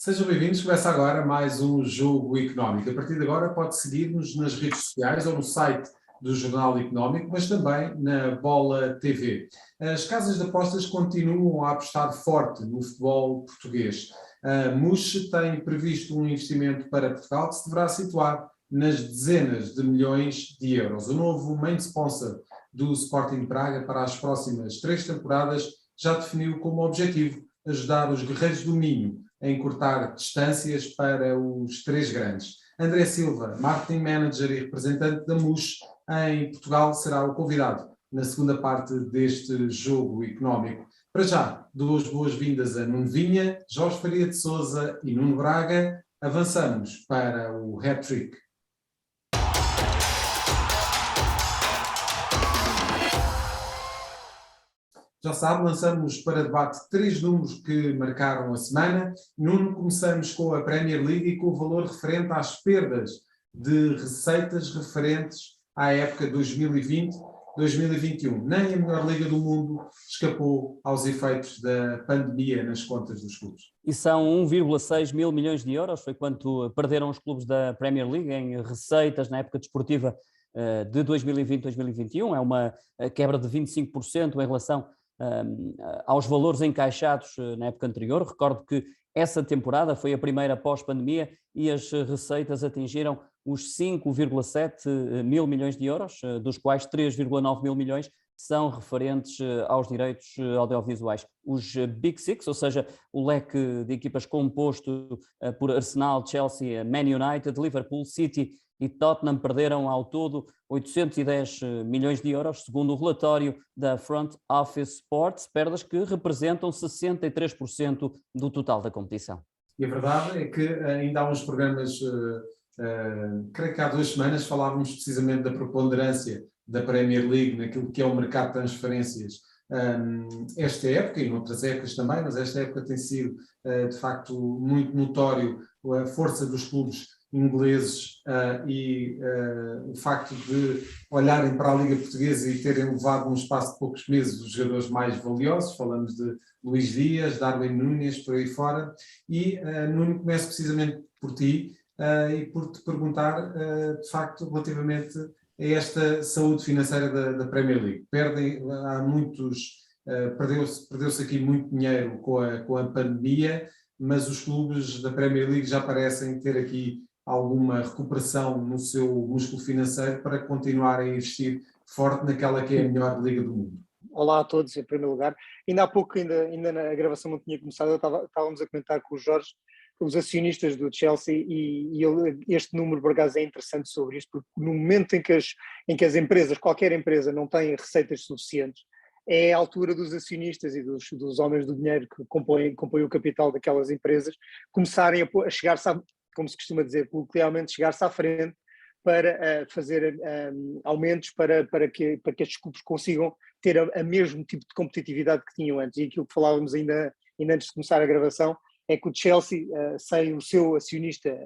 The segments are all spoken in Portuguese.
Sejam bem-vindos, começa agora mais um Jogo Económico. A partir de agora pode seguir-nos nas redes sociais ou no site do Jornal Económico, mas também na Bola TV. As casas de apostas continuam a apostar forte no futebol português. A MUS tem previsto um investimento para Portugal que se deverá situar nas dezenas de milhões de euros. O novo main sponsor do Sporting Braga para as próximas 3 temporadas já definiu como objetivo ajudar os guerreiros do Minho a encurtar distâncias para os 3 grandes. André Silva, Marketing Manager e representante da MUS em Portugal, será o convidado na segunda parte deste Jogo Económico. Para já, dou as boas-vindas a Nuno Vinha, Jorge Faria de Sousa e Nuno Braga. Avançamos para o hat-trick. Já sabe, lançamos para debate 3 números que marcaram a semana. Nuno, começamos com a Premier League e com o valor referente às perdas de receitas referentes à época 2020-2021. Nem a melhor liga do mundo escapou aos efeitos da pandemia nas contas dos clubes. E são 1,6 mil milhões de euros, foi quanto perderam os clubes da Premier League em receitas na época desportiva de 2020-2021. É uma quebra de 25% em relação aos valores encaixados na época anterior. Recordo que essa temporada foi a primeira pós-pandemia e as receitas atingiram os 5,7 mil milhões de euros, dos quais 3,9 mil milhões são referentes aos direitos audiovisuais. Os Big Six, ou seja, o leque de equipas composto por Arsenal, Chelsea, Man United, Liverpool, City e Tottenham, perderam ao todo 810 milhões de euros, segundo o relatório da Front Office Sports, perdas que representam 63% do total da competição. E a verdade é que ainda há uns programas, creio que há 2 semanas, falávamos precisamente da preponderância da Premier League naquilo que é o mercado de transferências esta época e noutras épocas também, mas esta época tem sido de facto muito notório a força dos clubes ingleses e o facto de olharem para a Liga Portuguesa e terem levado num espaço de poucos meses os jogadores mais valiosos. Falamos de Luís Dias, Darwin Núñez, por aí fora. E Nuno, começo precisamente por ti e por te perguntar de facto relativamente a esta saúde financeira da Premier League. Perdeu-se aqui muito dinheiro com a pandemia, mas os clubes da Premier League já parecem ter aqui alguma recuperação no seu músculo financeiro para continuar a investir forte naquela que é a melhor liga do mundo. Olá a todos, em primeiro lugar. Ainda há pouco, ainda na gravação não tinha começado, estávamos a comentar com o Jorge, os acionistas do Chelsea, e este número, por acaso, é interessante sobre isto, porque no momento em que as empresas, qualquer empresa, não tem receitas suficientes, é a altura dos acionistas e dos homens do dinheiro que compõem o capital daquelas empresas começarem a chegar-se, como se costuma dizer coloquialmente, chegar-se à frente para fazer aumentos para que estes clubes consigam ter a mesmo tipo de competitividade que tinham antes. E aquilo que falávamos ainda antes de começar a gravação é que o Chelsea, sem o seu acionista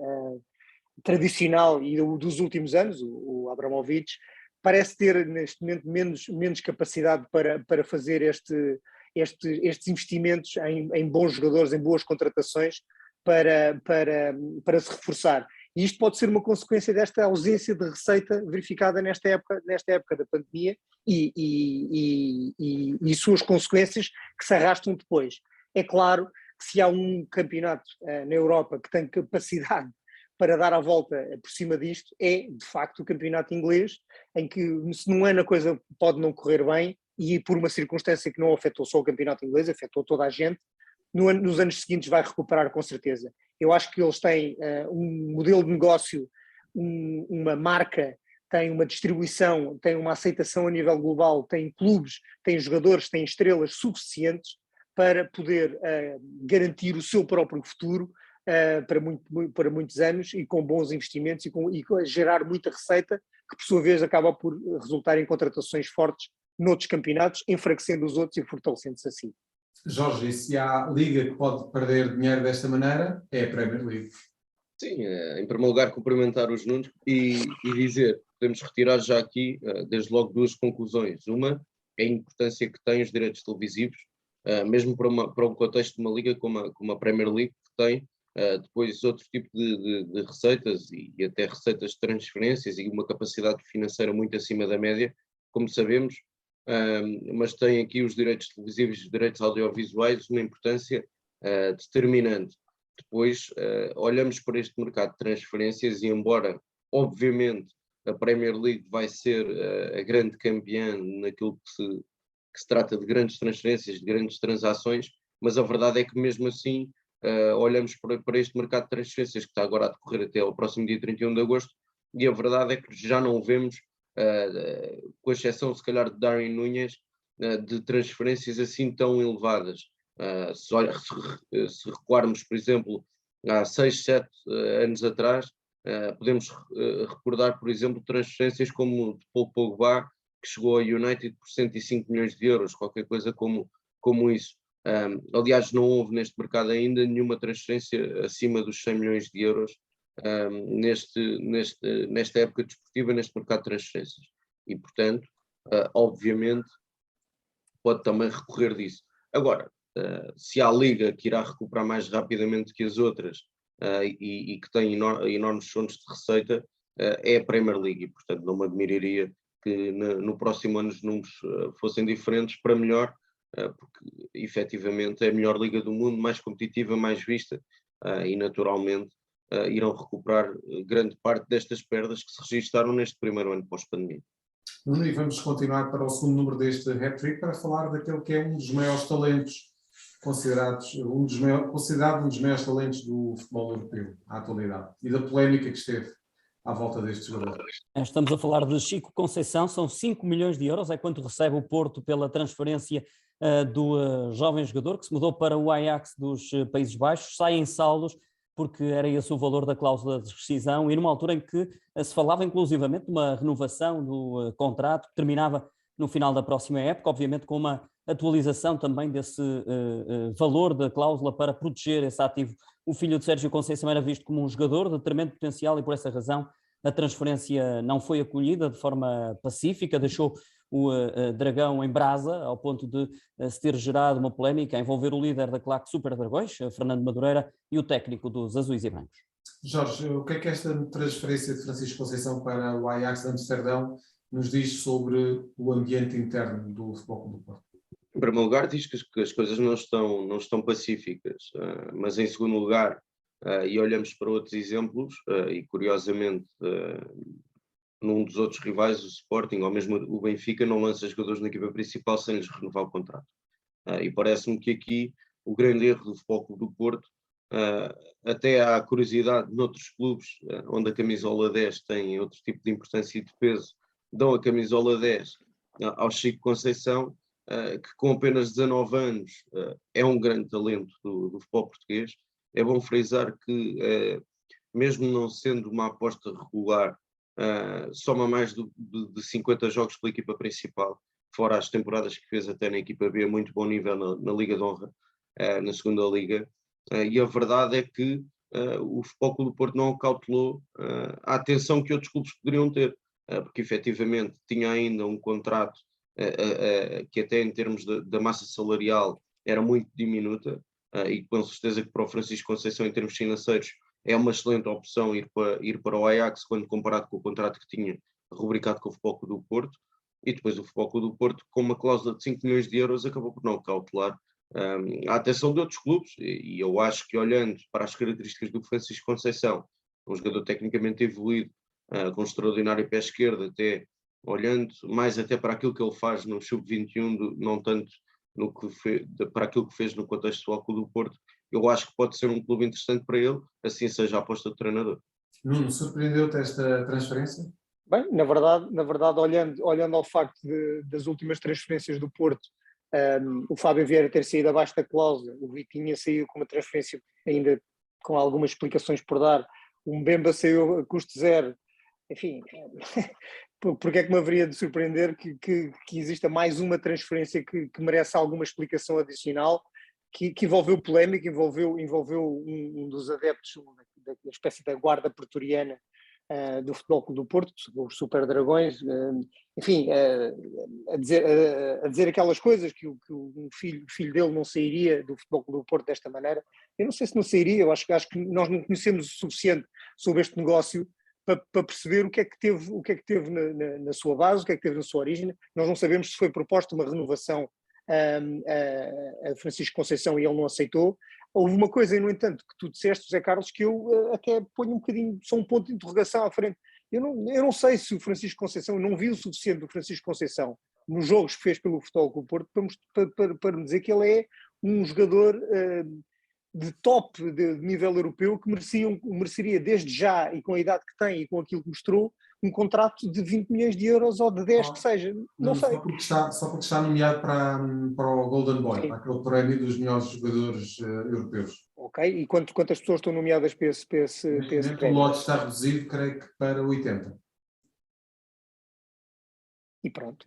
tradicional e dos últimos anos, o Abramovich, parece ter neste momento menos capacidade para fazer estes investimentos em bons jogadores, em boas contratações, para se reforçar. E isto pode ser uma consequência desta ausência de receita verificada nesta época da pandemia e suas consequências que se arrastam depois. É claro que se há um campeonato na Europa que tem capacidade para dar a volta por cima disto, é de facto o campeonato inglês, em que se num ano a coisa pode não correr bem, e por uma circunstância que não afetou só o campeonato inglês, afetou toda a gente, nos anos seguintes vai recuperar com certeza. Eu acho que eles têm um modelo de negócio, uma marca, têm uma distribuição, têm uma aceitação a nível global, têm clubes, têm jogadores, têm estrelas suficientes para poder garantir o seu próprio futuro para muitos anos, e com bons investimentos e gerar muita receita, que por sua vez acaba por resultar em contratações fortes noutros campeonatos, enfraquecendo os outros e fortalecendo-se assim. Jorge, e se há liga que pode perder dinheiro desta maneira, é a Premier League. Sim, em primeiro lugar cumprimentar os Nunos e dizer, podemos retirar já aqui, desde logo, 2 conclusões. Uma é a importância que têm os direitos televisivos, mesmo para um contexto de uma liga como a Premier League, que tem depois outro tipo de receitas e até receitas de transferências e uma capacidade financeira muito acima da média, como sabemos, mas tem aqui os direitos televisivos e os direitos audiovisuais uma importância determinante. Depois olhamos para este mercado de transferências e embora, obviamente, a Premier League vai ser a grande campeã naquilo que se trata de grandes transferências, de grandes transações, mas a verdade é que mesmo assim olhamos para este mercado de transferências que está agora a decorrer até ao próximo dia 31 de agosto e a verdade é que já não vemos, com exceção se calhar de Darwin Núñez, de transferências assim tão elevadas. Se recuarmos, por exemplo, há 6, 7 anos atrás, podemos recordar, por exemplo, transferências como de Paul Pogba, que chegou ao United por 105 milhões de euros, qualquer coisa como isso. Aliás, não houve neste mercado ainda nenhuma transferência acima dos 100 milhões de euros nesta época desportiva, neste mercado de transferências. E, portanto, obviamente, pode também recorrer disso. Agora, se há a Liga que irá recuperar mais rapidamente que as outras e que tem enormes fontes de receita, é a Premier League. E, portanto, não me admiraria que no próximo ano os números fossem diferentes para melhor, porque efetivamente é a melhor liga do mundo, mais competitiva, mais vista e naturalmente irão recuperar grande parte destas perdas que se registaram neste primeiro ano pós-pandemia. Nuno, e vamos continuar para o segundo número deste hat-trick para falar daquele que é um dos maiores talentos considerado um dos maiores talentos do futebol europeu à atualidade e da polémica que esteve à volta deste jogador. Estamos a falar de Chico Conceição, são 5 milhões de euros, é quanto recebe o Porto pela transferência do jovem jogador que se mudou para o Ajax dos Países Baixos, sai em saldos porque era esse o valor da cláusula de rescisão e numa altura em que se falava inclusivamente de uma renovação do contrato que terminava no final da próxima época, obviamente com uma atualização também desse valor da cláusula para proteger esse ativo. O filho de Sérgio Conceição era visto como um jogador de tremendo potencial e por essa razão a transferência não foi acolhida de forma pacífica, deixou o Dragão em brasa, ao ponto de se ter gerado uma polémica a envolver o líder da claque Super Dragões, Fernando Madureira, e o técnico dos Azuis e Brancos. Jorge, o que é que esta transferência de Francisco Conceição para o Ajax de Amsterdão nos diz sobre o ambiente interno do Futebol Clube do Porto? Em primeiro lugar, diz que as coisas não estão pacíficas, mas em segundo lugar, e olhamos para outros exemplos, e curiosamente num dos outros rivais, o Sporting ou mesmo o Benfica, não lança jogadores na equipa principal sem lhes renovar o contrato. E parece-me que aqui o grande erro do Futebol Clube do Porto, até há curiosidade noutros clubes, onde a camisola 10 tem outro tipo de importância e de peso, dão a camisola 10 ao Chico Conceição, que com apenas 19 anos é um grande talento do futebol português. É bom frisar que, mesmo não sendo uma aposta regular, soma mais de 50 jogos pela equipa principal, fora as temporadas que fez até na equipa B, muito bom nível na Liga de Honra, na segunda Liga, e a verdade é que o Futebol Clube do Porto não cautelou a atenção que outros clubes poderiam ter, porque efetivamente tinha ainda um contrato que até em termos da massa salarial era muito diminuta, e com certeza que para o Francisco Conceição em termos financeiros é uma excelente opção ir para o Ajax quando comparado com o contrato que tinha rubricado com o Futebol Clube do Porto, e depois o Futebol Clube do Porto com uma cláusula de 5 milhões de euros acabou por não cautelar a atenção de outros clubes, e eu acho que olhando para as características do Francisco Conceição, um jogador tecnicamente evoluído, com extraordinário pé esquerdo, até olhando mais até para aquilo que ele faz no Sub-21, não tanto para aquilo que fez no contexto do Futebol Clube do Porto, eu acho que pode ser um clube interessante para ele, assim seja a aposta do treinador. Nuno, surpreendeu-te esta transferência? Bem, na verdade olhando ao facto das últimas transferências do Porto, o Fábio Vieira ter saído abaixo da cláusula, o Vitinha saiu com uma transferência ainda com algumas explicações por dar, o Mbemba saiu a custo zero, enfim, porque é que me haveria de surpreender que exista mais uma transferência que merece alguma explicação adicional, que envolveu polémica, envolveu um dos adeptos, da espécie da guarda pretoriana do Futebol Clube do Porto, os Super Dragões, enfim, a dizer aquelas coisas que o filho dele não sairia do Futebol Clube do Porto desta maneira. Eu não sei se não sairia, eu acho que nós não conhecemos o suficiente sobre este negócio para perceber o que é que teve na sua base, o que é que teve na sua origem. Nós não sabemos se foi proposta uma renovação a Francisco Conceição e ele não aceitou. Houve uma coisa, no entanto, que tu disseste, José Carlos, que eu até ponho um bocadinho, só um ponto de interrogação à frente. Eu não sei se o Francisco Conceição, eu não vi o suficiente do Francisco Conceição nos jogos que fez pelo Futebol Clube do Porto para me dizer que ele é um jogador de top de nível europeu que mereceria desde já, e com a idade que tem e com aquilo que mostrou, um contrato de 20 milhões de euros ou de 10 que seja, não sei. Só porque está nomeado para o Golden Boy, Sim. para aquele prémio dos melhores jogadores europeus. Ok, e quantas pessoas estão nomeadas para esse O lote está reduzido, creio que para 80. E pronto,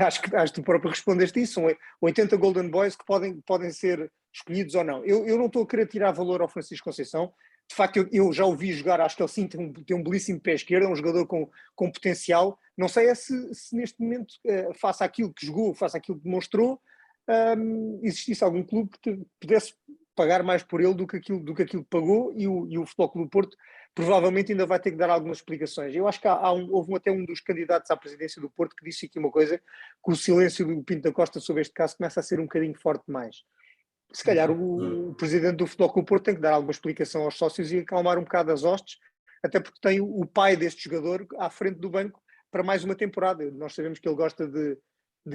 acho que tu próprio respondeste isso, são 80 Golden Boys que podem ser escolhidos ou não. Eu não estou a querer tirar valor ao Francisco Conceição. De facto, eu já o vi jogar, acho que ele sim tem um belíssimo pé esquerdo, é um jogador com potencial. Não sei se neste momento, faça aquilo que jogou, faça aquilo que demonstrou, existisse algum clube que pudesse pagar mais por ele do que aquilo que pagou, e o Futebol Clube do Porto provavelmente ainda vai ter que dar algumas explicações. Eu acho que houve até um dos candidatos à presidência do Porto que disse aqui uma coisa, que o silêncio do Pinto da Costa sobre este caso começa a ser um bocadinho forte demais. Se calhar o presidente do Futebol Clube do Porto tem que dar alguma explicação aos sócios e acalmar um bocado as hostes, até porque tem o pai deste jogador à frente do banco para mais uma temporada. Nós sabemos que ele gosta de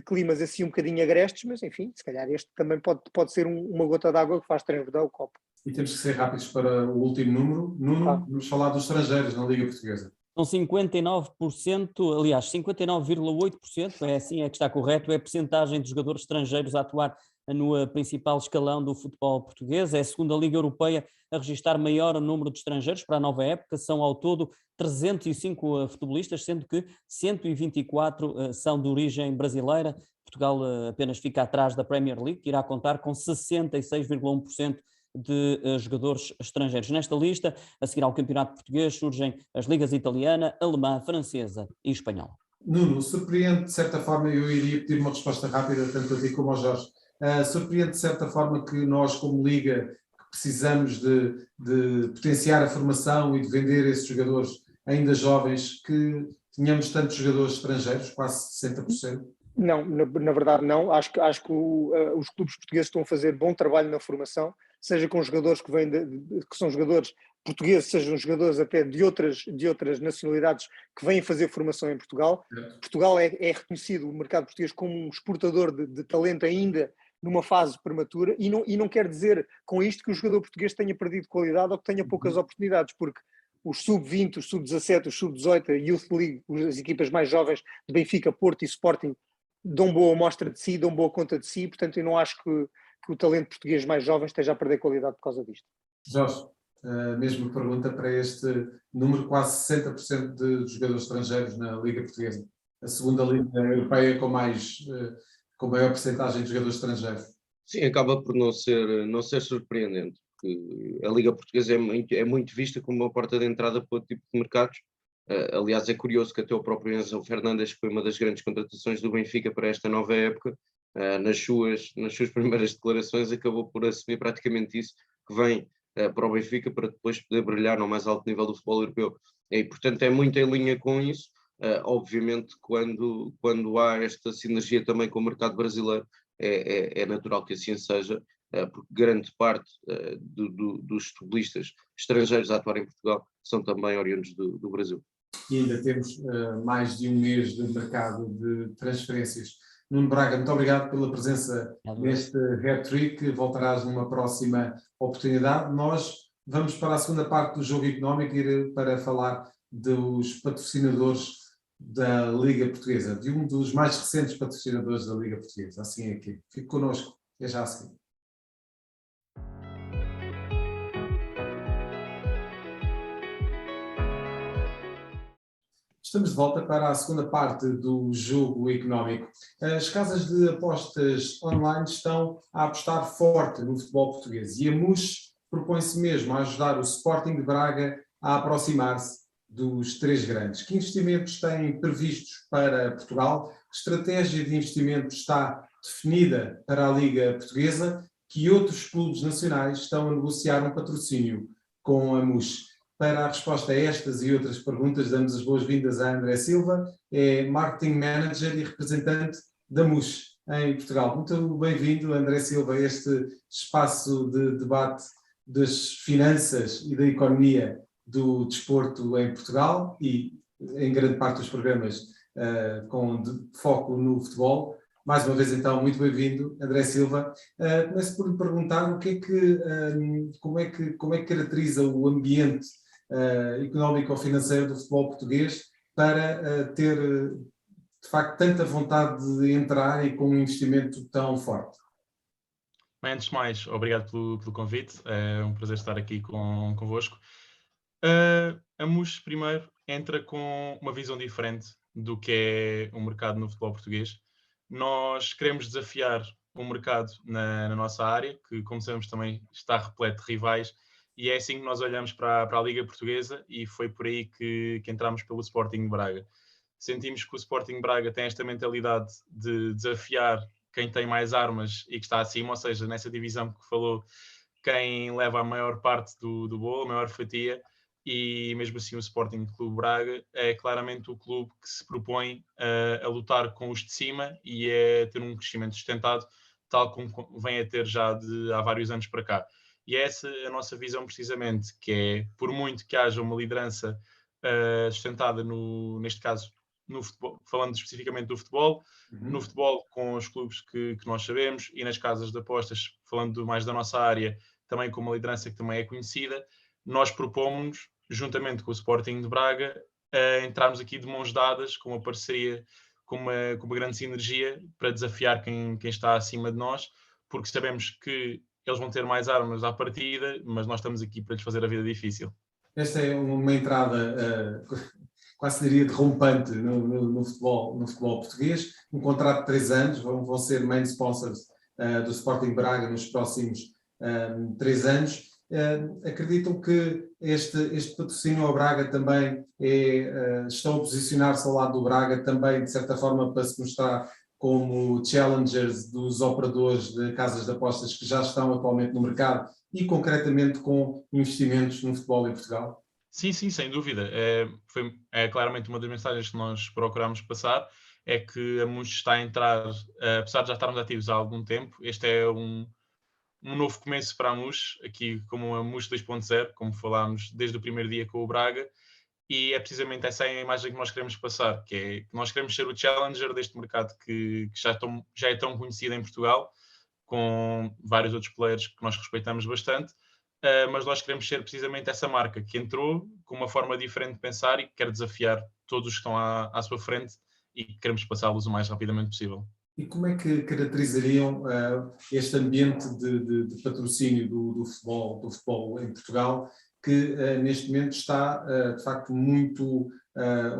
climas assim um bocadinho agrestes, mas enfim, se calhar este também pode ser uma gota d'água que faz transbordar o copo. E temos que ser rápidos para o último número. Nuno, vamos falar dos estrangeiros na Liga Portuguesa. São 59%, aliás, 59,8%, é que está correto, é a percentagem de jogadores estrangeiros a atuar no principal escalão do futebol português. É a segunda Liga Europeia a registrar maior número de estrangeiros para a nova época. São ao todo 305 futebolistas, sendo que 124 são de origem brasileira. Portugal apenas fica atrás da Premier League, que irá contar com 66,1% de jogadores estrangeiros. Nesta lista, a seguir ao Campeonato Português, surgem as ligas italiana, alemã, francesa e espanhola. Nuno, surpreende de certa forma, eu iria pedir uma resposta rápida, tanto a ti como ao Jorge, surpreende de certa forma que nós, como Liga, precisamos de potenciar a formação e de vender esses jogadores ainda jovens, que tenhamos tantos jogadores estrangeiros, quase 60%? Não, na verdade não. Acho que os clubes portugueses estão a fazer bom trabalho na formação, seja com jogadores que são jogadores portugueses, sejam jogadores até de outras nacionalidades que vêm fazer formação em Portugal. Portugal é reconhecido, o mercado português, como um exportador de talento ainda numa fase prematura, e não quer dizer com isto que o jogador português tenha perdido qualidade ou que tenha poucas oportunidades, porque os sub-20, os sub-17, os sub-18, a Youth League, as equipas mais jovens de Benfica, Porto e Sporting dão boa mostra de si, dão boa conta de si, portanto eu não acho que o talento português mais jovem esteja a perder qualidade por causa disto. Jorge, a mesma pergunta para este número, quase 60% de jogadores estrangeiros na Liga Portuguesa, a segunda Liga Europeia com maior percentagem de jogadores estrangeiros. Sim, acaba por não ser surpreendente, porque a Liga Portuguesa é muito vista como uma porta de entrada para outro tipo de mercados. Aliás, é curioso que até o próprio Enzo Fernandes, que foi uma das grandes contratações do Benfica para esta nova época, nas suas primeiras declarações acabou por assumir praticamente isso, que vem para o Benfica para depois poder brilhar no mais alto nível do futebol europeu. E, portanto, é muito em linha com isso. Obviamente, quando há esta sinergia também com o mercado brasileiro, é natural que assim seja, porque grande parte dos futebolistas estrangeiros a atuar em Portugal são também oriundos do Brasil. E ainda temos mais de um mês de mercado de transferências. Nuno Braga, muito obrigado pela presença neste hat-trick. Voltarás numa próxima oportunidade. Nós vamos para a segunda parte do Jogo Económico, ir para falar dos patrocinadores da Liga Portuguesa, de um dos mais recentes patrocinadores da Liga Portuguesa. Assim é aqui. Fique connosco. É já a seguir. Estamos de volta para a segunda parte do Jogo Económico. As casas de apostas online estão a apostar forte no futebol português e a MUS propõe-se mesmo a ajudar o Sporting de Braga a aproximar-se dos três grandes. Que investimentos têm previstos para Portugal? Que estratégia de investimento está definida para a Liga Portuguesa? Que outros clubes nacionais estão a negociar um patrocínio com a MUS? Para a resposta a estas e outras perguntas, damos as boas-vindas a André Silva, é Marketing Manager e representante da MUS em Portugal. Muito bem-vindo, André Silva, a este espaço de debate das finanças e da economia do desporto em Portugal e, em grande parte, dos programas com foco no futebol. Mais uma vez, então, muito bem-vindo, André Silva. Começo por lhe perguntar como é que caracteriza o ambiente económico ou financeiro do futebol português para ter, de facto, tanta vontade de entrar e com um investimento tão forte. Bem, antes de mais, obrigado pelo convite. É um prazer estar aqui convosco. A MUS, primeiro, entra com uma visão diferente do que é o mercado no futebol português. Nós queremos desafiar o mercado na nossa área, que, como sabemos, também está repleto de rivais, e é assim que nós olhamos para a Liga Portuguesa, e foi por aí que entramos pelo Sporting de Braga. Sentimos que o Sporting de Braga tem esta mentalidade de desafiar quem tem mais armas e que está acima, ou seja, nessa divisão que falou, quem leva a maior parte do bolo, a maior fatia, e mesmo assim o Sporting Clube Braga é claramente o clube que se propõe a lutar com os de cima e a ter um crescimento sustentado, tal como vem a ter já há vários anos para cá. E essa é a nossa visão precisamente, que é, por muito que haja uma liderança sustentada, neste caso, no futebol, falando especificamente do futebol, no futebol com os clubes que nós sabemos, e nas casas de apostas, falando mais da nossa área, também com uma liderança que também é conhecida, nós propomos, juntamente com o Sporting de Braga, entrarmos aqui de mãos dadas, com uma parceria, com uma grande sinergia, para desafiar quem está acima de nós, porque sabemos que eles vão ter mais armas à partida, mas nós estamos aqui para lhes fazer a vida difícil. Esta é uma entrada, quase diria, derrompante no futebol português. Um contrato de 3 anos, vão ser main sponsors do Sporting Braga nos próximos 3 anos. Acreditam que este patrocínio ao Braga também estão a posicionar-se ao lado do Braga também, de certa forma, para se mostrar como challengers dos operadores de casas de apostas que já estão atualmente no mercado e, concretamente, com investimentos no futebol em Portugal? Sim, sem dúvida. É claramente uma das mensagens que nós procuramos passar, é que a MUS está a entrar, apesar de já estarmos ativos há algum tempo, este é um novo começo para a MUS, aqui como a MUS 2.0, como falámos desde o primeiro dia com o Braga, e é precisamente essa a imagem que nós queremos passar, que é que nós queremos ser o challenger deste mercado que já é tão conhecido em Portugal, com vários outros players que nós respeitamos bastante, mas nós queremos ser precisamente essa marca que entrou com uma forma diferente de pensar e que quer desafiar todos os que estão à sua frente e que queremos passá-los o mais rapidamente possível. E como é que caracterizariam este ambiente de patrocínio do futebol em Portugal, que neste momento está, de facto, muito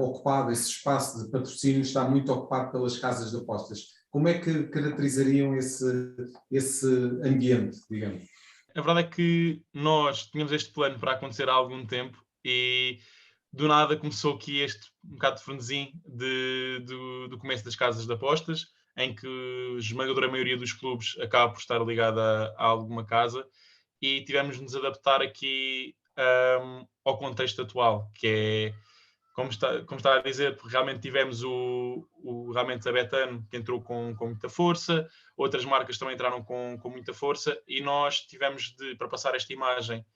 ocupado, esse espaço de patrocínio está muito ocupado pelas casas de apostas? Como é que caracterizariam esse ambiente, digamos? A verdade é que nós tínhamos este plano para acontecer há algum tempo e do nada começou aqui este um bocado de frenesim do começo das casas de apostas, em que a esmagadora maioria dos clubes acaba por estar ligada a alguma casa, e tivemos de nos adaptar aqui ao contexto atual, que é, como está a dizer, realmente tivemos realmente a Betano, que entrou com muita força, outras marcas também entraram com muita força, e nós tivemos para passar esta imagem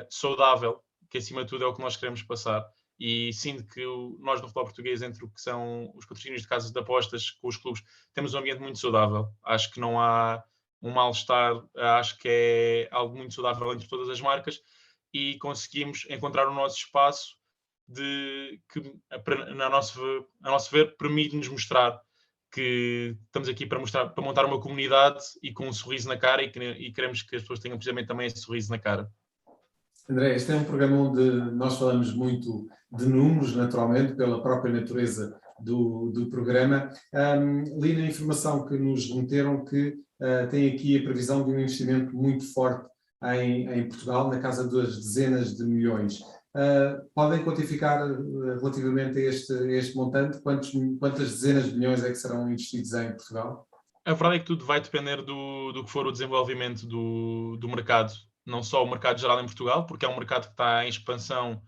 saudável, que acima de tudo é o que nós queremos passar. E sinto que nós no futebol português, entre o que são os patrocínios de casas de apostas com os clubes, temos um ambiente muito saudável. Acho que não há um mal-estar, acho que é algo muito saudável entre todas as marcas, e conseguimos encontrar o nosso espaço que, a nosso ver, permite-nos mostrar que estamos aqui para montar uma comunidade e com um sorriso na cara, e queremos que as pessoas tenham precisamente também esse sorriso na cara. André, este é um programa onde nós falamos muito de números, naturalmente, pela própria natureza do programa. Li na informação que nos remeteram que tem aqui a previsão de um investimento muito forte em Portugal, na casa das dezenas de milhões. Podem quantificar relativamente a este montante? Quantas dezenas de milhões é que serão investidos em Portugal? A verdade é que tudo vai depender do que for o desenvolvimento do mercado, não só o mercado geral em Portugal, porque é um mercado que está em expansão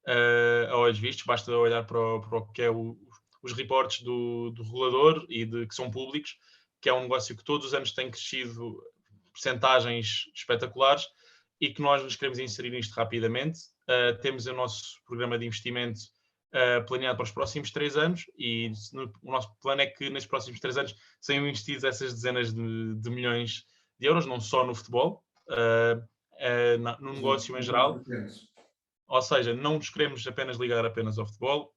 a olhos vistos, basta olhar para o que é os reportes do regulador e que são públicos, que é um negócio que todos os anos tem crescido percentagens espetaculares e que nós nos queremos inserir nisto rapidamente. Temos o nosso programa de investimento planeado para os próximos 3 anos e o nosso plano é que nestes próximos 3 anos sejam investidos essas dezenas de milhões de euros, não só no futebol, no negócio em geral. Ou seja, não nos queremos apenas ligar apenas ao futebol,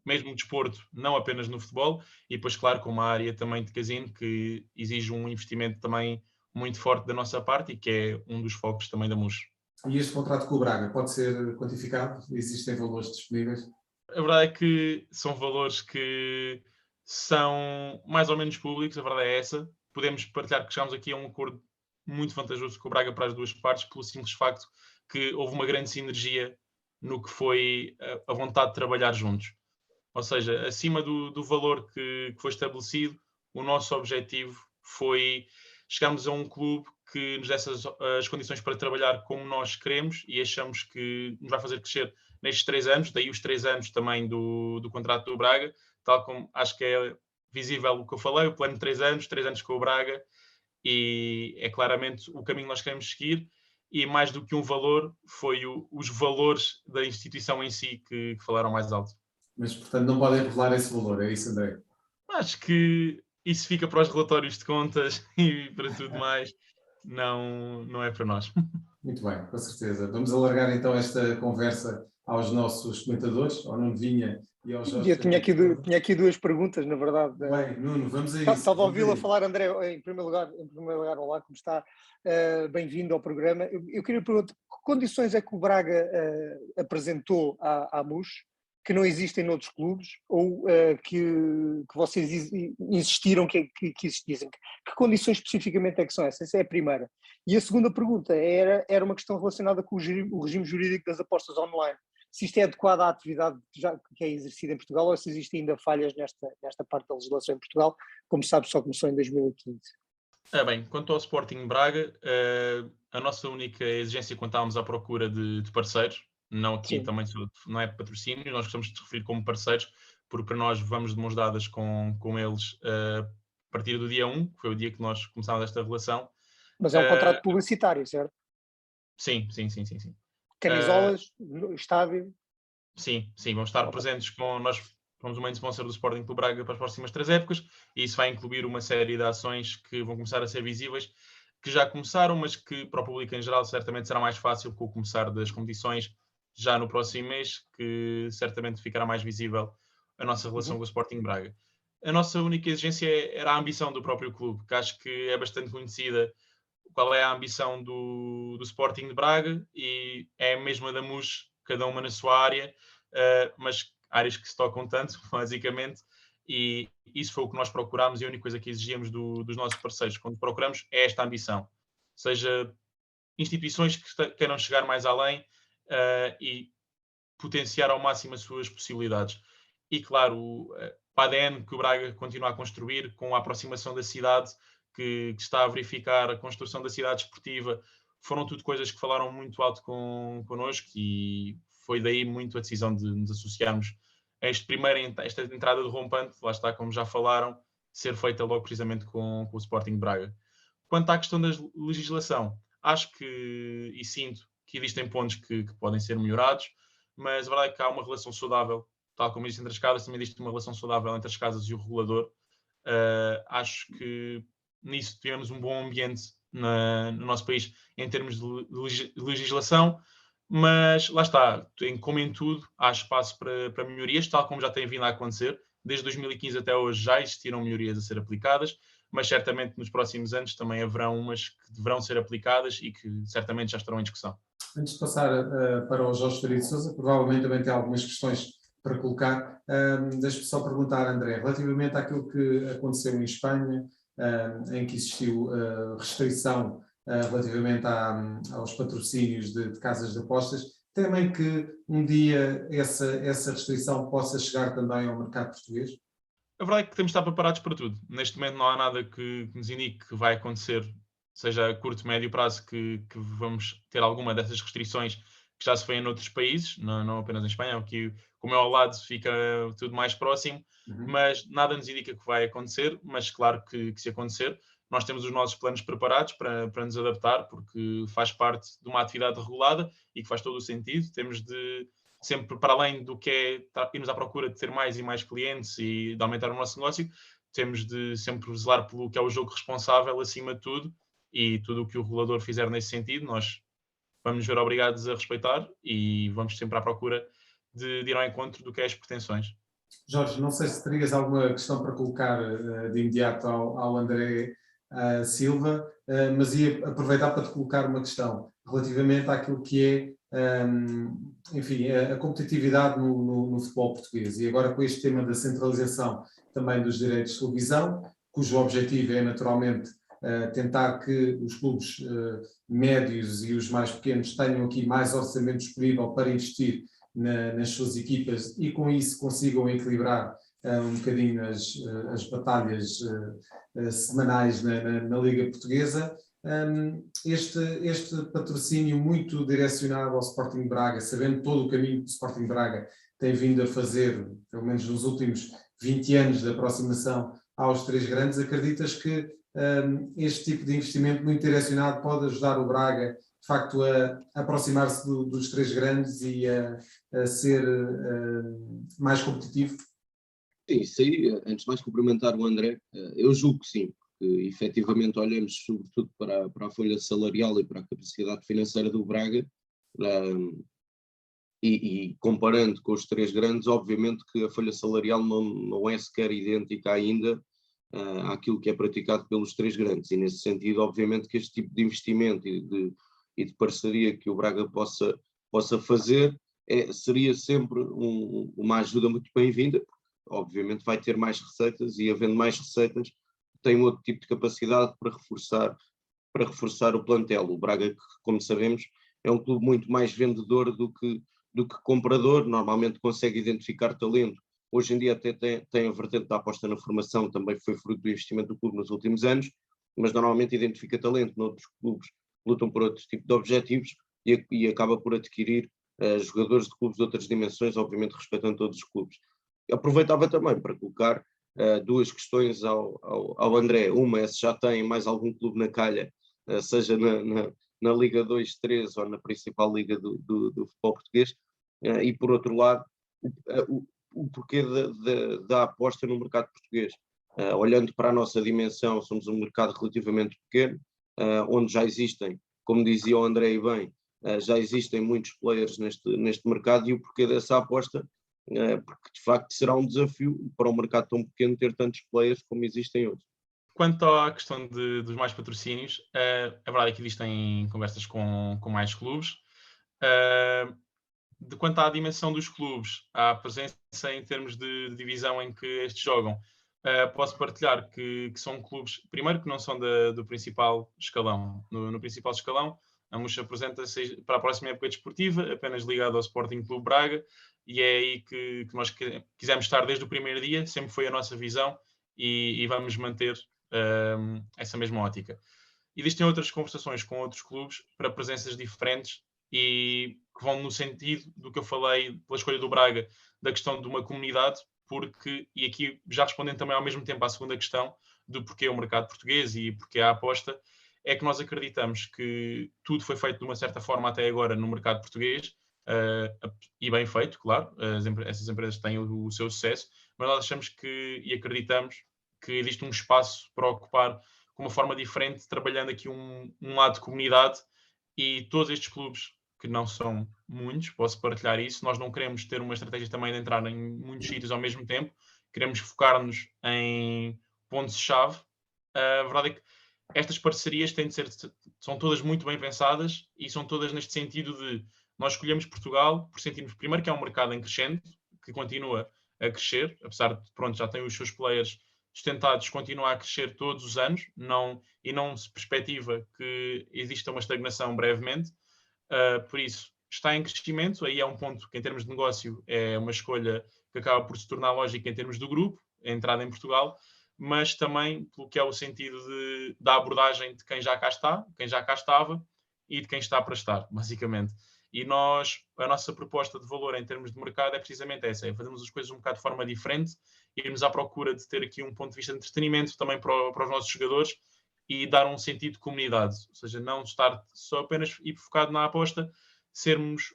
mesmo o desporto, não apenas no futebol, e depois, claro, com uma área também de casino que exige um investimento também muito forte da nossa parte e que é um dos focos também da MUS. E este contrato com o Braga pode ser quantificado? Existem valores disponíveis? A verdade é que são valores que são mais ou menos públicos, a verdade é essa. Podemos partilhar que chegamos aqui a um acordo muito vantajoso com o Braga para as duas partes, pelo simples facto que houve uma grande sinergia no que foi a vontade de trabalhar juntos. Ou seja, acima do valor que foi estabelecido, o nosso objetivo foi chegarmos a um clube que nos desse as condições para trabalhar como nós queremos e achamos que nos vai fazer crescer nestes 3 anos, daí os 3 anos também do contrato do Braga, tal como acho que é visível o que eu falei, o plano de 3 anos com o Braga, e é claramente o caminho que nós queremos seguir, e mais do que um valor, foi os valores da instituição em si que falaram mais alto. Mas, portanto, não podem revelar esse valor, é isso, André? Acho que isso fica para os relatórios de contas e para tudo mais, não é para nós. Muito bem, com certeza. Vamos alargar então esta conversa aos nossos comentadores, ao Nuno Vinha e ao Jorge. Eu tinha aqui 2 perguntas, na verdade. Bem, Nuno, vamos a isso. Estava a ouvi-lo a falar, André, em primeiro lugar, olá, como está? Bem-vindo ao programa. Eu queria perguntar, que condições é que o Braga apresentou à MUS que não existem noutros clubes ou que vocês insistiram que existissem? Que condições especificamente é que são essas? Essa é a primeira. E a segunda pergunta era uma questão relacionada com o regime jurídico das apostas online. Se isto é adequado à atividade que é exercida em Portugal ou se existem ainda falhas nesta parte da legislação em Portugal, como sabe, só começou em 2015. Bem, quanto ao Sporting Braga, a nossa única exigência quando estávamos à procura de parceiros, não aqui Sim. Também não é patrocínio, nós gostamos de se referir como parceiros, porque para nós vamos de mãos dadas com eles a partir do dia 1, que foi o dia que nós começámos esta relação. Mas é um contrato publicitário, certo? Sim. Camisolas, estádio? Sim, vamos estar presentes nós somos o main sponsor do Sporting Clube Braga para as próximas 3 épocas e isso vai incluir uma série de ações que vão começar a ser visíveis, que já começaram, mas que para o público em geral certamente será mais fácil com o começar das competições já no próximo mês, que certamente ficará mais visível a nossa relação com o Sporting Braga. A nossa única exigência era a ambição do próprio clube, que acho que é bastante conhecida qual é a ambição do Sporting de Braga e é a mesma da MUS, cada uma na sua área, mas áreas que se tocam tanto, basicamente, e isso foi o que nós procurámos e a única coisa que exigíamos dos nossos parceiros quando procuramos é esta ambição. Ou seja, instituições que queiram chegar mais além e potenciar ao máximo as suas possibilidades. E, claro, o ADN que o Braga continua a construir com a aproximação da cidade, que está a verificar a construção da cidade esportiva, foram tudo coisas que falaram muito alto connosco e foi daí muito a decisão de nos associarmos a esta entrada de rompante, lá está, como já falaram, ser feita logo precisamente com o Sporting de Braga. Quanto à questão da legislação, acho que, e sinto, que existem pontos que podem ser melhorados, mas a verdade é que há uma relação saudável, tal como existe entre as casas, também existe uma relação saudável entre as casas e o regulador. Acho que nisso tivemos um bom ambiente no nosso país em termos de legislação, mas lá está, como em tudo, há espaço para melhorias, tal como já tem vindo a acontecer. Desde 2015 até hoje já existiram melhorias a ser aplicadas, mas certamente nos próximos anos também haverão umas que deverão ser aplicadas e que certamente já estarão em discussão. Antes de passar para o Jorge Faria de Sousa, provavelmente também tem algumas questões para colocar. Deixe-me só perguntar, André, relativamente àquilo que aconteceu em Espanha, em que existiu restrição relativamente aos patrocínios de casas de apostas, Temem que um dia essa restrição possa chegar também ao mercado português? A verdade é que temos de estar preparados para tudo. Neste momento não há nada que nos indique que vai acontecer, seja a curto, médio prazo, que vamos ter alguma dessas restrições que já se vêem noutros países, não apenas em Espanha, aqui, como é ao lado, fica tudo mais próximo, mas nada nos indica que vai acontecer, mas claro que se acontecer, nós temos os nossos planos preparados para nos adaptar, porque faz parte de uma atividade regulada e que faz todo o sentido. Temos de sempre, para além do que é irmos à procura de ter mais e mais clientes e de aumentar o nosso negócio, temos de sempre zelar pelo que é o jogo responsável acima de tudo, e tudo o que o regulador fizer nesse sentido, nós vamos nos ver obrigados a respeitar e vamos sempre à procura de ir ao encontro do que é as pretensões. Jorge, não sei se terias alguma questão para colocar de imediato ao André Silva, mas ia aproveitar para te colocar uma questão relativamente àquilo que é, enfim, a competitividade no futebol português. E agora com este tema da centralização também dos direitos de televisão, cujo objetivo é naturalmente tentar que os clubes médios e os mais pequenos tenham aqui mais orçamento disponível para investir nas suas equipas e com isso consigam equilibrar um bocadinho as batalhas semanais na Liga Portuguesa. Este patrocínio muito direcionado ao Sporting Braga, sabendo todo o caminho que o Sporting Braga tem vindo a fazer, pelo menos nos últimos 20 anos de aproximação aos três grandes, acreditas que este tipo de investimento muito direcionado pode ajudar o Braga, de facto, a aproximar-se dos três grandes e a ser mais competitivo? Sim, isso aí, antes de mais cumprimentar o André, eu julgo que sim, porque efetivamente olhamos sobretudo para a folha salarial e para a capacidade financeira do Braga, e comparando com os três grandes, obviamente que a folha salarial não é sequer idêntica ainda àquilo que é praticado pelos três grandes, e nesse sentido, obviamente que este tipo de investimento e de parceria que o Braga possa fazer seria sempre uma ajuda muito bem-vinda, porque obviamente vai ter mais receitas, e havendo mais receitas tem outro tipo de capacidade para reforçar o plantel. O Braga, que, como sabemos, é um clube muito mais vendedor do que comprador, normalmente consegue identificar talento. Hoje em dia até tem a vertente da aposta na formação, também foi fruto do investimento do clube nos últimos anos, mas normalmente identifica talento. Noutros clubes lutam por outro tipo de objetivos e acaba por adquirir jogadores de clubes de outras dimensões, obviamente respeitando todos os clubes. Aproveitava também para colocar duas questões ao André. Uma é se já tem mais algum clube na calha, seja na Liga 2, 3 ou na principal liga do futebol português, e por outro lado, o porquê da aposta no mercado português. Olhando para a nossa dimensão, somos um mercado relativamente pequeno, onde já existem, como dizia o André e bem, já existem muitos players neste mercado, e o porquê dessa aposta, porque de facto será um desafio para um mercado tão pequeno ter tantos players como existem hoje. Quanto à questão dos mais patrocínios, a verdade é que existem conversas com mais clubes. Quanto à dimensão dos clubes, à presença em termos de divisão em que estes jogam, posso partilhar que são clubes, primeiro, que não são do principal escalão. No principal escalão, a MUS apresenta-se para a próxima época desportiva, apenas ligado ao Sporting Clube Braga, e é aí que nós quisemos estar desde o primeiro dia, sempre foi a nossa visão, e vamos manter essa mesma ótica. Existem outras conversações com outros clubes para presenças diferentes e que vão no sentido do que eu falei pela escolha do Braga, da questão de uma comunidade, porque, e aqui já respondendo também ao mesmo tempo à segunda questão, do porquê o mercado português e porquê a aposta, é que nós acreditamos que tudo foi feito de uma certa forma até agora no mercado português, e bem feito, claro, essas empresas têm o seu sucesso, mas nós achamos e acreditamos que existe um espaço para ocupar com uma forma diferente, trabalhando aqui um lado de comunidade, e todos estes clubes, que não são muitos, posso partilhar isso, nós não queremos ter uma estratégia também de entrar em muitos sítios ao mesmo tempo, queremos focar-nos em pontos-chave. A verdade é que estas parcerias são todas muito bem pensadas e são todas neste sentido de nós escolhemos Portugal por sentirmos primeiro que é um mercado em crescente, que continua a crescer, apesar de, pronto, já tem os seus players sustentados, continua a crescer todos os anos, e não se perspectiva que exista uma estagnação brevemente. Por isso, está em crescimento, aí é um ponto que em termos de negócio é uma escolha que acaba por se tornar lógica em termos do grupo, a entrada em Portugal, mas também pelo que é o sentido da abordagem de quem já cá está, quem já cá estava e de quem está para estar, basicamente. E a nossa proposta de valor em termos de mercado é precisamente essa, é fazermos as coisas um bocado de forma diferente, irmos à procura de ter aqui um ponto de vista de entretenimento também para os nossos jogadores e dar um sentido de comunidade, ou seja, não estar só apenas focado na aposta, sermos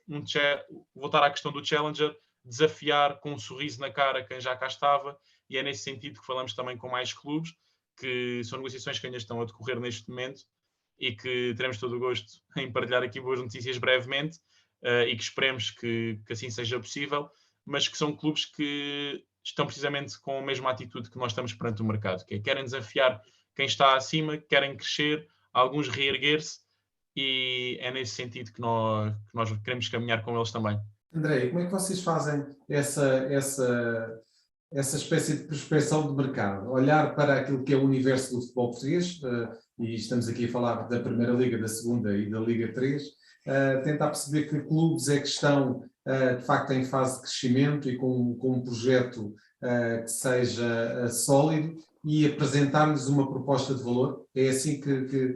voltar à questão do Challenger, desafiar com um sorriso na cara quem já cá estava, e é nesse sentido que falamos também com mais clubes, que são negociações que ainda estão a decorrer neste momento e que teremos todo o gosto em partilhar aqui boas notícias brevemente e que esperemos que assim seja possível, mas que são clubes que estão precisamente com a mesma atitude que nós estamos perante o mercado, que é querem desafiar quem está acima, querem crescer, alguns reerguer-se, e é nesse sentido que nós queremos caminhar com eles também. André, como é que vocês fazem essa espécie de prospecção de mercado? Olhar para aquilo que é o universo do futebol português, e estamos aqui a falar da Primeira Liga, da Segunda e da Liga 3, tentar perceber que clubes é que estão, de facto, em fase de crescimento e com um projeto que seja sólido, e apresentar-lhes uma proposta de valor. É assim que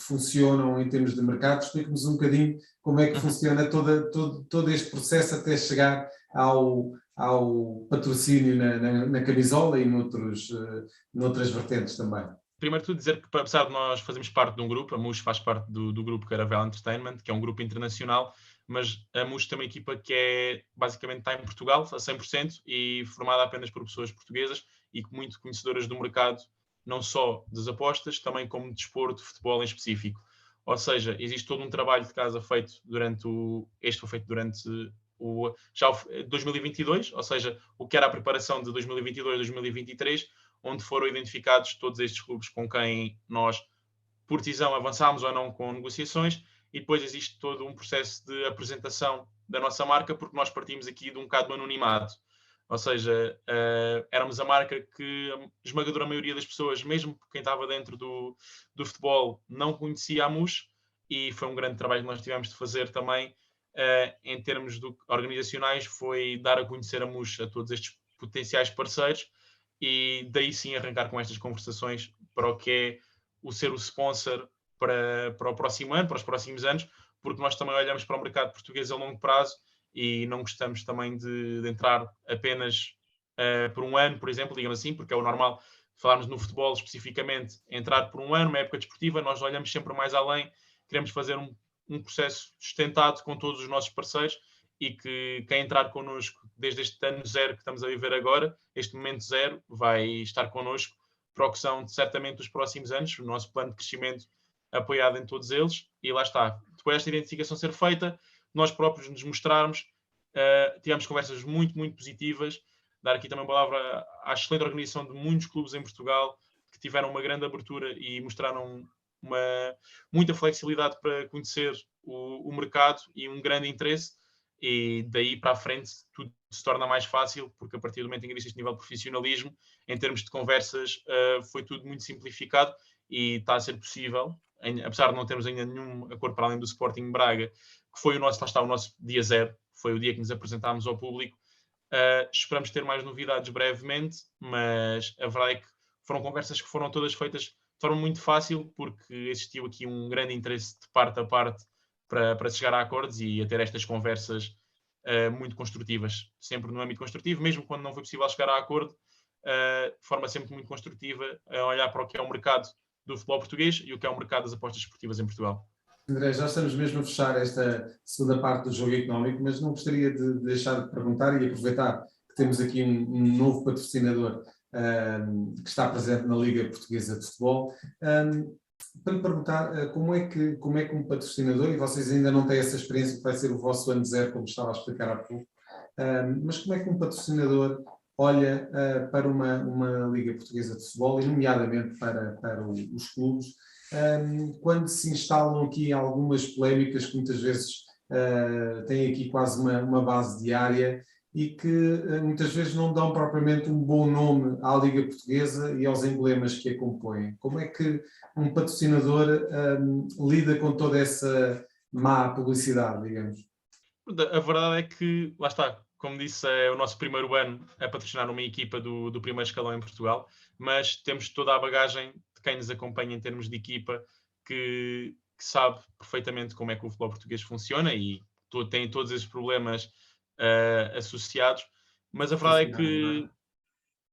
funcionam em termos de mercado. Explique-nos um bocadinho como é que funciona todo este processo até chegar ao patrocínio na camisola e noutras vertentes também. Primeiro de tudo dizer que, apesar de nós fazermos parte de um grupo, a MUS faz parte do grupo Caravel Entertainment, que é um grupo internacional, mas a MUS tem uma equipa que basicamente está em Portugal a 100% e formada apenas por pessoas portuguesas e muito conhecedoras do mercado, não só das apostas, também como de desporto, de futebol em específico. Ou seja, existe todo um trabalho de casa feito este foi feito durante já 2022, ou seja, o que era a preparação de 2022-2023, onde foram identificados todos estes clubes com quem nós, por decisão, avançámos ou não com negociações, e depois existe todo um processo de apresentação da nossa marca, porque nós partimos aqui de um bocado do anonimato. Ou seja, éramos a marca que a esmagadora maioria das pessoas, mesmo quem estava dentro do futebol, não conhecia a MUS, e foi um grande trabalho que nós tivemos de fazer também, em termos organizacionais, foi dar a conhecer a MUS a todos estes potenciais parceiros, e daí sim arrancar com estas conversações para o que é o ser o sponsor para o próximo ano, para os próximos anos, porque nós também olhamos para o mercado português a longo prazo e não gostamos também de entrar apenas por um ano, por exemplo, digamos assim, porque é o normal falarmos no futebol especificamente, entrar por um ano, uma época desportiva. Nós olhamos sempre mais além, queremos fazer um processo sustentado com todos os nossos parceiros, e que quem entrar connosco desde este ano zero que estamos a viver agora, este momento zero, vai estar connosco para o que são certamente os próximos anos, o nosso plano de crescimento apoiado em todos eles. E lá está, depois desta identificação ser feita, nós próprios nos mostrarmos, tivemos conversas muito, muito positivas. Dar aqui também uma palavra à excelente organização de muitos clubes em Portugal, que tiveram uma grande abertura e mostraram muita flexibilidade para conhecer o mercado e um grande interesse. E daí para a frente tudo se torna mais fácil, porque a partir do momento em que existe este nível de profissionalismo, em termos de conversas, foi tudo muito simplificado e está a ser possível, apesar de não termos ainda nenhum acordo para além do Sporting Braga, que foi o nosso dia zero, foi o dia que nos apresentámos ao público. Esperamos ter mais novidades brevemente, mas a verdade é que foram conversas que foram todas feitas de forma muito fácil, porque existiu aqui um grande interesse de parte a parte para chegar a acordos e a ter estas conversas muito construtivas, sempre no âmbito construtivo, mesmo quando não foi possível chegar a acordo, de forma sempre muito construtiva, a olhar para o que é o mercado do futebol português e o que é o mercado das apostas esportivas em Portugal. André, já estamos mesmo a fechar esta segunda parte do jogo económico, mas não gostaria de deixar de perguntar e aproveitar que temos aqui um novo patrocinador que está presente na Liga Portuguesa de Futebol, para lhe perguntar como é que um patrocinador, e vocês ainda não têm essa experiência, que vai ser o vosso ano zero, como estava a explicar há pouco, mas como é que um patrocinador olha para uma Liga Portuguesa de Futebol, e nomeadamente para os clubes, quando se instalam aqui algumas polémicas que muitas vezes têm aqui quase uma base diária e que muitas vezes não dão propriamente um bom nome à Liga Portuguesa e aos emblemas que a compõem. Como é que um patrocinador lida com toda essa má publicidade, digamos. A verdade é que, lá está, como disse, é o nosso primeiro ano a patrocinar uma equipa do primeiro escalão em Portugal, mas temos toda a bagagem de quem nos acompanha em termos de equipa, que sabe perfeitamente como é que o futebol português funciona e tem todos esses problemas associados, mas a verdade é que...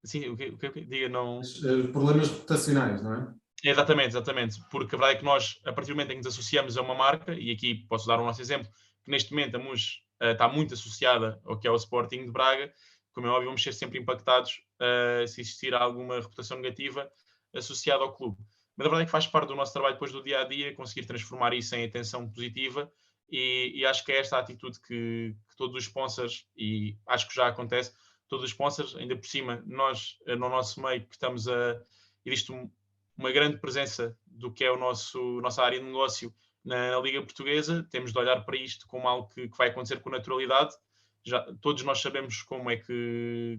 Sim, o que diga, não... Os problemas reputacionais, não é? Exatamente, porque a verdade é que nós, a partir do momento em que nos associamos a uma marca, e aqui posso dar o nosso exemplo, que neste momento a MUS está muito associada ao que é o Sporting de Braga, como é óbvio, vamos ser sempre impactados se existir alguma reputação negativa associada ao clube. Mas a verdade é que faz parte do nosso trabalho depois do dia a dia conseguir transformar isso em atenção positiva, e acho que é esta a atitude que todos os sponsors, e acho que já acontece, todos os sponsors, ainda por cima, nós no nosso meio, que estamos existe uma grande presença do que é nossa área de negócio na Liga Portuguesa, temos de olhar para isto como algo que vai acontecer com naturalidade. Todos nós sabemos como é que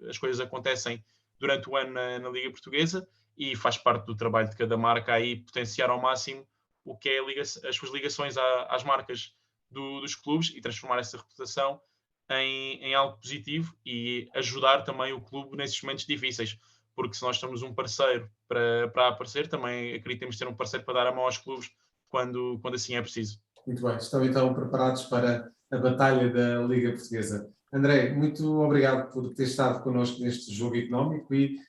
as coisas acontecem durante o ano na Liga Portuguesa, e faz parte do trabalho de cada marca aí potenciar ao máximo o que é as suas ligações às marcas dos clubes e transformar essa reputação em algo positivo e ajudar também o clube nesses momentos difíceis, porque se nós temos um parceiro para aparecer, também acredito que temos de ter um parceiro para dar a mão aos clubes quando assim é preciso. Muito bem, estão então preparados para a batalha da Liga Portuguesa. André, muito obrigado por ter estado connosco neste jogo económico e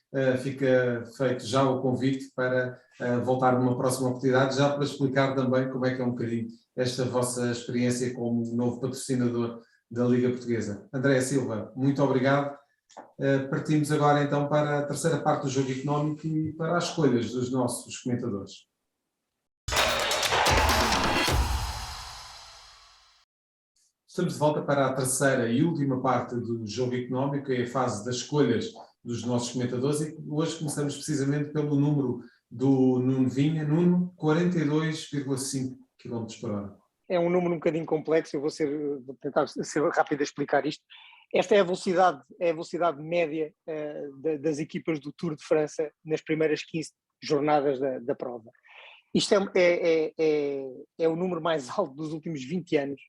fica feito já o convite para voltar numa próxima oportunidade, já para explicar também como é que é um bocadinho esta vossa experiência como novo patrocinador da Liga Portuguesa. André Silva, muito obrigado. Partimos agora então para a terceira parte do jogo económico e para as escolhas dos nossos comentadores. Estamos de volta para a terceira e última parte do jogo económico, é a fase das escolhas dos nossos comentadores, e hoje começamos precisamente pelo número do Nuno Vinha. Nuno, 42,5 km por hora. É um número um bocadinho complexo, eu vou tentar ser rápido a explicar isto. Esta é a velocidade média das equipas do Tour de França nas primeiras 15 jornadas da prova. Isto é o número mais alto dos últimos 20 anos,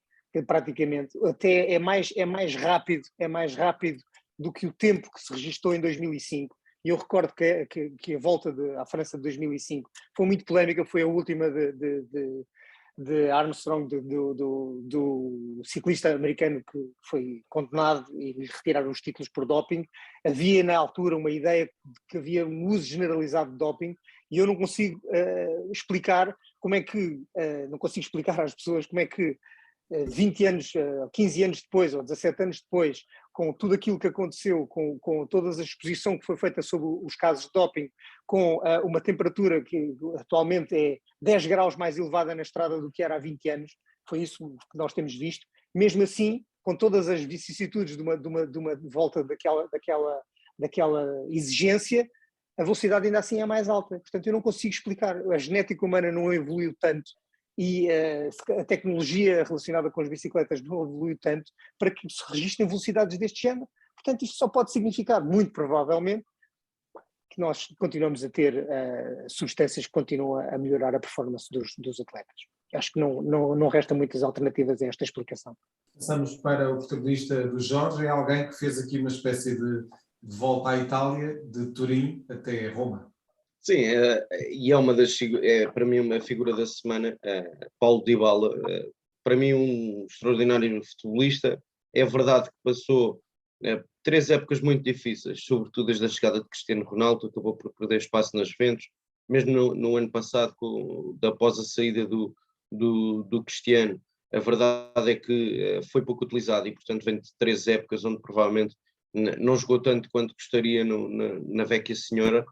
praticamente. Até é mais rápido do que o tempo que se registou em 2005. E eu recordo que a volta à França de 2005 foi muito polémica, foi a última de Armstrong, do ciclista americano que foi condenado e lhe retiraram os títulos por doping. Havia na altura uma ideia de que havia um uso generalizado de doping, e eu não consigo explicar não consigo explicar às pessoas como é que 20 anos, 15 anos depois, ou 17 anos depois, com tudo aquilo que aconteceu, com toda a exposição que foi feita sobre os casos de doping, com uma temperatura que atualmente é 10 graus mais elevada na estrada do que era há 20 anos, foi isso que nós temos visto. Mesmo assim, com todas as vicissitudes de uma volta daquela exigência, a velocidade ainda assim é mais alta. Portanto, eu não consigo explicar. A genética humana não evoluiu tanto e a tecnologia relacionada com as bicicletas não evoluiu tanto para que se registrem velocidades deste género. Portanto, isto só pode significar, muito provavelmente, que nós continuamos a ter substâncias que continuam a melhorar a performance dos atletas. Acho que não resta muitas alternativas a esta explicação. Passamos para o protagonista do Jorge, é alguém que fez aqui uma espécie de volta à Itália, de Turim até Roma. Sim, e para mim uma figura da semana, Paulo Dybala, para mim um extraordinário futebolista. É verdade que passou 3 épocas muito difíceis, sobretudo desde a chegada de Cristiano Ronaldo, acabou por perder espaço nas Juventus, mesmo no ano passado, após a saída do Cristiano, a verdade é que foi pouco utilizado e, portanto, vem de 3 épocas onde provavelmente não jogou tanto quanto gostaria na Vecchia Senhora.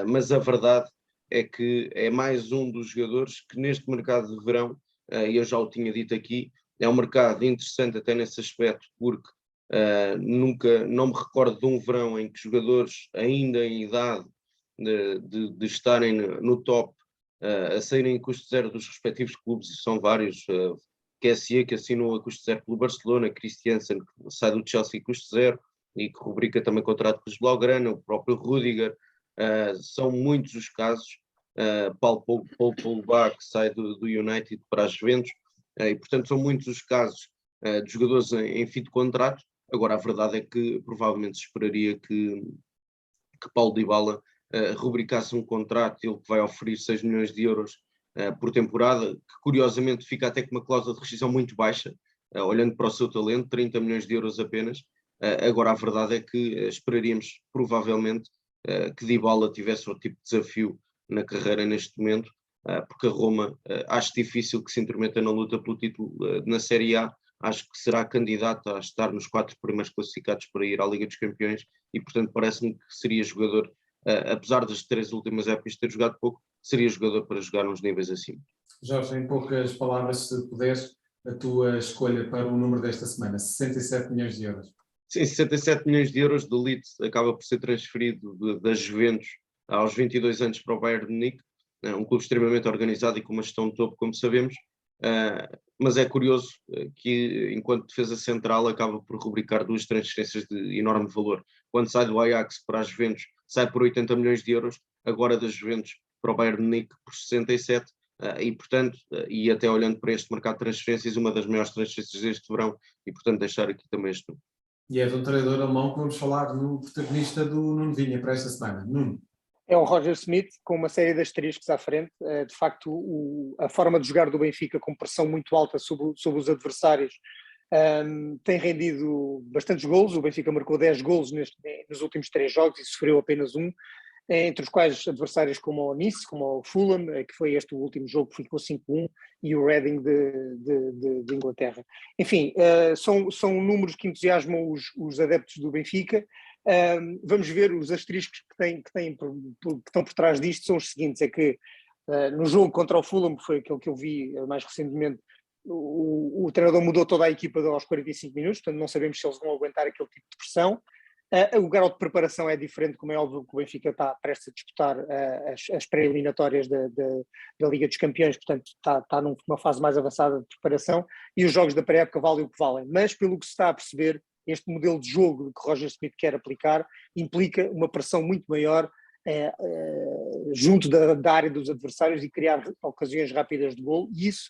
Mas a verdade é que é mais um dos jogadores que neste mercado de verão, eu já o tinha dito aqui, é um mercado interessante até nesse aspecto, porque não me recordo de um verão em que jogadores ainda em idade de estarem no top, a saírem em custo zero dos respectivos clubes, e são vários, QSE, que assinou a custo zero pelo Barcelona, Christiansen, que sai do Chelsea a custo zero e que rubrica também contrato com os Blaugrana, o próprio Rudiger. São muitos os casos. Paul Pogba, que sai do United para as Juventus. e portanto são muitos os casos de jogadores em fim de contrato. Agora a verdade é que provavelmente se esperaria que Paulo Dybala rubricasse um contrato, ele que vai oferir 6 milhões de euros por temporada, que curiosamente fica até com uma cláusula de rescisão muito baixa, olhando para o seu talento, 30 milhões de euros apenas. Agora a verdade é que esperaríamos provavelmente que Dybala tivesse outro tipo de desafio na carreira neste momento, porque a Roma acho difícil que se intrometa na luta pelo título na Série A. Acho que será candidata a estar nos 4 primeiros classificados para ir à Liga dos Campeões e, portanto, parece-me que seria jogador, apesar das 3 últimas épocas ter jogado pouco, seria jogador para jogar nos níveis acima. Jorge, em poucas palavras, se puderes, a tua escolha para o número desta semana, 67 milhões de euros. Sim, 67 milhões de euros do Leeds acaba por ser transferido da Juventus aos 22 anos para o Bayern de Munique, um clube extremamente organizado e com uma gestão de topo, como sabemos, mas é curioso que, enquanto defesa central, acaba por rubricar 2 transferências de enorme valor. Quando sai do Ajax para a Juventus, sai por 80 milhões de euros, agora da Juventus para o Bayern de Munique por 67, e portanto, e até olhando para este mercado de transferências, uma das maiores transferências deste verão, e portanto deixar aqui também este número. E é de um treinador alemão que vamos falar no protagonista do Nuno Vinha para esta semana. Nuno. É o Roger Smith, com uma série de asteriscos à frente. De facto, a forma de jogar do Benfica, com pressão muito alta sobre os adversários, tem rendido bastantes golos. O Benfica marcou 10 golos nos últimos 3 jogos e sofreu apenas 1, entre os quais adversários como o Nice, como o Fulham, que foi este o último jogo que ficou 5-1, e o Reading de Inglaterra. Enfim, são números que entusiasmam os adeptos do Benfica. Vamos ver os asteriscos que estão por trás disto. São os seguintes: é que no jogo contra o Fulham, que foi aquele que eu vi mais recentemente, o treinador mudou toda a equipa aos 45 minutos, portanto não sabemos se eles vão aguentar aquele tipo de pressão. O grau de preparação é diferente, como é óbvio que o Benfica está prestes a disputar as pré-eliminatórias da Liga dos Campeões, portanto está numa fase mais avançada de preparação, e os jogos da pré-época valem o que valem. Mas pelo que se está a perceber, este modelo de jogo que Roger Smith quer aplicar implica uma pressão muito maior junto da área dos adversários e criar ocasiões rápidas de golo, e isso,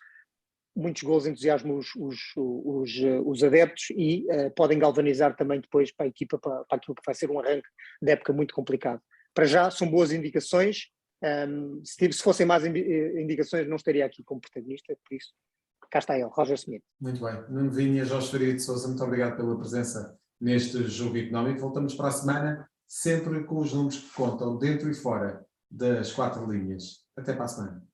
muitos golos entusiasmam os adeptos e podem galvanizar também depois para a equipa, para aquilo que vai ser um arranque de época muito complicado. Para já são boas indicações. Se fossem más indicações não estaria aqui como protagonista, por isso cá está ele, Roger Smith. Muito bem. Nuno Vinha, Jorge Faria de Sousa, muito obrigado pela presença neste Jogo Económico. Voltamos para a semana, sempre com os números que contam dentro e fora das 4 linhas. Até para a semana.